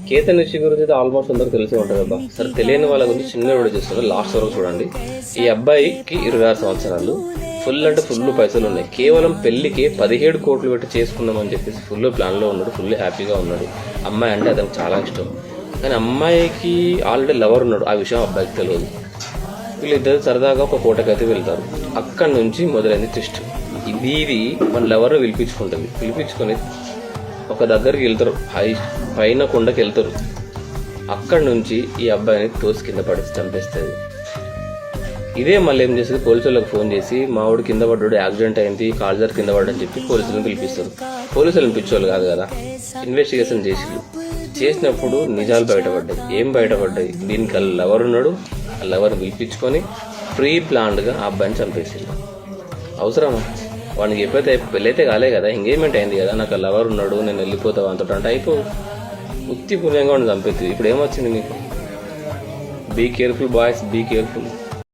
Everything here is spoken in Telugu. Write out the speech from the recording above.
కేతన్ రిషి గురించి అయితే ఆల్మోస్ట్ అందరూ తెలిసే ఉంటుంది అబ్బా. సరే తెలియని వాళ్ళ గురించి చిన్న వీడియో చేస్తున్నారు, లాస్ట్ వరకు చూడండి. ఈ అబ్బాయికి 26 సంవత్సరాలు, ఫుల్ అంటే ఫుల్ పైసలు ఉన్నాయి. కేవలం పెళ్లికి 17 కోట్లు పెట్టి చేసుకుందామని చెప్పేసి ఫుల్ ప్లాన్లో ఉన్నాడు, ఫుల్ హ్యాపీగా ఉన్నాడు. అమ్మాయి అంటే అతనికి చాలా ఇష్టం. కానీ అమ్మాయికి ఆల్రెడీ లవర్ ఉన్నాడు, ఆ విషయం అబ్బాయికి తెలియదు. వీళ్ళిద్దరు సరదాగా ఒక కోటకి అయితే వెళ్తారు. అక్కడి నుంచి మొదలైంది ట్విస్ట్. ఇది మన లవర్ను పిలిపించుకొని ఒక దగ్గరికి వెళ్తారు, పైన కొండకి వెళ్తారు. అక్కడి నుంచి ఈ అబ్బాయిని తోసి కింద పడేసి చంపేస్తుంది. ఇదే మళ్ళీ ఏం చేస్తుంది, పోలీసులకు ఫోన్ చేసి మావాడు కింద పడ్డాడు, యాక్సిడెంట్ అయింది, కాల్జర్ కింద పడ్డని చెప్పి పోలీసులను పిలిపిస్తారు. పోలీసులను పిచ్చోళ్ళు కాదు కదా, ఇన్వెస్టిగేషన్ చేసినప్పుడు నిజాలు బయటపడ్డాయి. ఏం బయటపడ్డాయి, దీనికి లవర్ ఉన్నాడు, ఆ లవర్ని పిలిపించుకొని ప్రీ ప్లాన్డ్గా ఆ అబ్బాయిని చంపేసింది. అవసరమా? వాడికి ఎప్పుడైతే పెళ్ళైతే కాలే కదా, ఎంగేజ్మెంట్ అయింది కదా, నాకు లవర్ ఉన్నాడు, నేను వెళ్ళిపోతావు అంతటా అంటే అయిపో ఉత్తి పుణ్యంగా వాడిని చంపేస్తుంది. ఇప్పుడు ఏమొచ్చింది మీకు? Be careful boys, be careful.